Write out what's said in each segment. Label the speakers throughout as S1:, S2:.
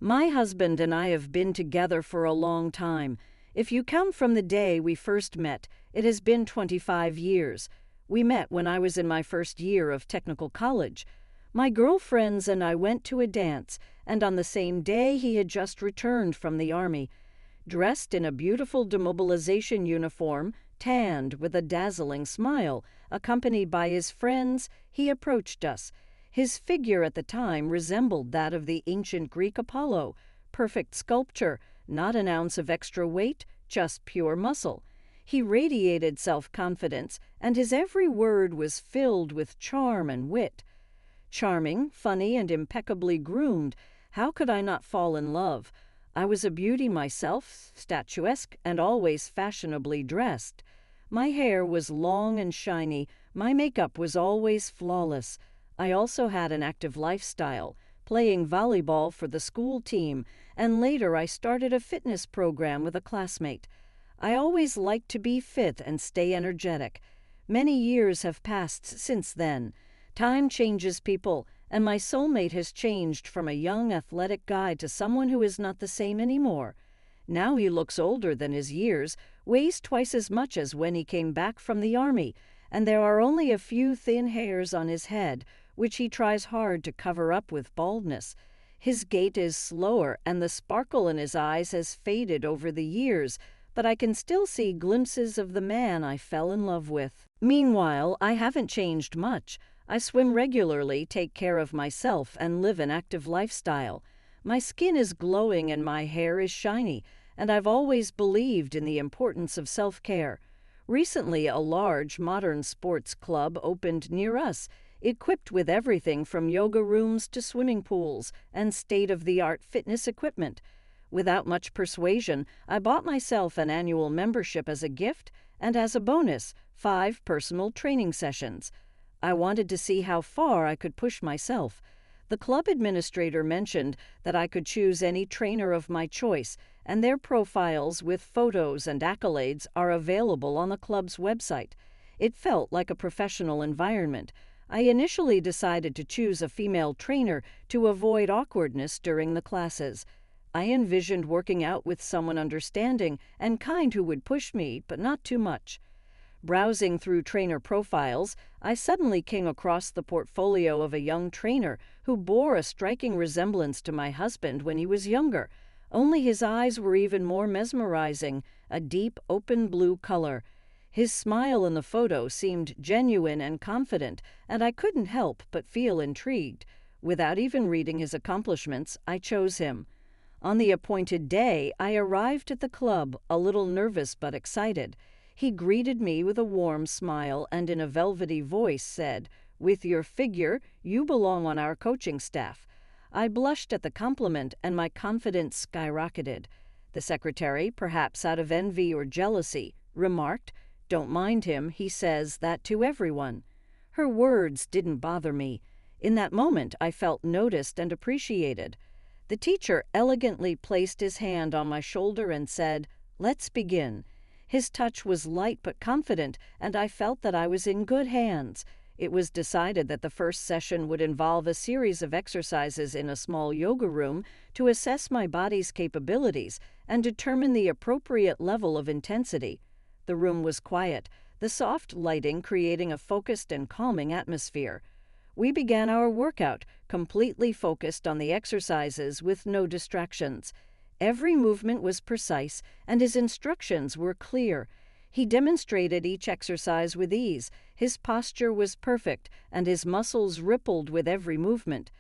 S1: My husband and I have been together for a long time. If you count from the day we first met, it has been 25 years. We met when I was in my first year of technical college. My girlfriends and I went to a dance, and on the same day he had just returned from the army. Dressed in a beautiful demobilization uniform, tanned with a dazzling smile, accompanied by his friends, he approached us. His figure at the time resembled that of the ancient Greek Apollo, perfect sculpture, not an ounce of extra weight, just pure muscle. He radiated self-confidence, and his every word was filled with charm and wit. Charming, funny, and impeccably groomed, how could I not fall in love? I was a beauty myself, statuesque, and always fashionably dressed. My hair was long and shiny, my makeup was always flawless. I also had an active lifestyle, playing volleyball for the school team, and later I started a fitness program with a classmate. I always liked to be fit and stay energetic. Many years have passed since then. Time changes people, and my soulmate has changed from a young athletic guy to someone who is not the same anymore. Now he looks older than his years, weighs twice as much as when he came back from the army, and there are only a few thin hairs on his head, which he tries hard to cover up with baldness. His gait is slower, and the sparkle in his eyes has faded over the years, but I can still see glimpses of the man I fell in love with. Meanwhile, I haven't changed much. I swim regularly, take care of myself, and live an active lifestyle. My skin is glowing and my hair is shiny, and I've always believed in the importance of self-care. Recently, a large modern sports club opened near us, equipped with everything from yoga rooms to swimming pools and state-of-the-art fitness equipment. Without much persuasion, I bought myself an annual membership as a gift, and as a bonus, 5 personal training sessions. I wanted to see how far I could push myself. The club administrator mentioned that I could choose any trainer of my choice, and their profiles with photos and accolades are available on the club's website. It felt like a professional environment. I initially decided to choose a female trainer to avoid awkwardness during the classes. I envisioned working out with someone understanding and kind who would push me, but not too much. Browsing through trainer profiles, I suddenly came across the portfolio of a young trainer who bore a striking resemblance to my husband when he was younger. Only his eyes were even more mesmerizing, a deep, open blue color. His smile in the photo seemed genuine and confident, and I couldn't help but feel intrigued. Without even reading his accomplishments, I chose him. On the appointed day, I arrived at the club, a little nervous but excited. He greeted me with a warm smile and in a velvety voice said, "With your figure, you belong on our coaching staff." I blushed at the compliment and my confidence skyrocketed. The secretary, perhaps out of envy or jealousy, remarked, "Don't mind him, he says that to everyone." Her words didn't bother me. In that moment, I felt noticed and appreciated. The teacher elegantly placed his hand on my shoulder and said, "Let's begin." His touch was light but confident, and I felt that I was in good hands. It was decided that the first session would involve a series of exercises in a small yoga room to assess my body's capabilities and determine the appropriate level of intensity. The room was quiet, the soft lighting creating a focused and calming atmosphere. We began our workout, completely focused on the exercises with no distractions. Every movement was precise, and his instructions were clear. He demonstrated each exercise with ease. His posture was perfect, and his muscles rippled with every movement.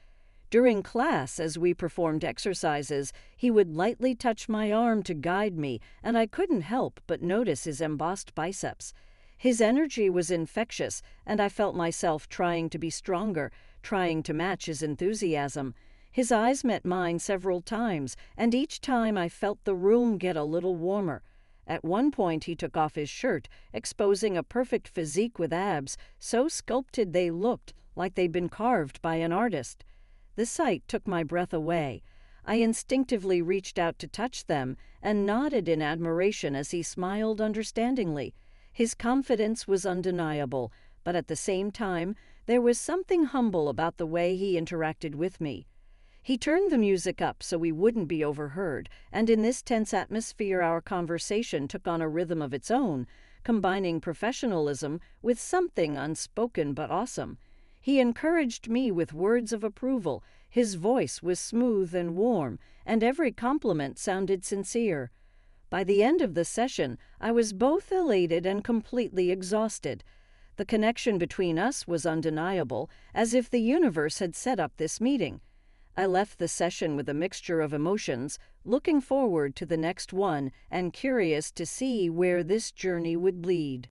S1: During class, as we performed exercises, he would lightly touch my arm to guide me, and I couldn't help but notice his embossed biceps. His energy was infectious, and I felt myself trying to be stronger, trying to match his enthusiasm. His eyes met mine several times, and each time I felt the room get a little warmer. At one point he took off his shirt, exposing a perfect physique with abs, so sculpted they looked like they'd been carved by an artist. The sight took my breath away. I instinctively reached out to touch them and nodded in admiration as he smiled understandingly. His confidence was undeniable, but at the same time, there was something humble about the way he interacted with me. He turned the music up so we wouldn't be overheard, and in this tense atmosphere, our conversation took on a rhythm of its own, combining professionalism with something unspoken but awesome. He encouraged me with words of approval. His voice was smooth and warm, and every compliment sounded sincere. By the end of the session, I was both elated and completely exhausted. The connection between us was undeniable, as if the universe had set up this meeting. I left the session with a mixture of emotions, looking forward to the next one and curious to see where this journey would lead.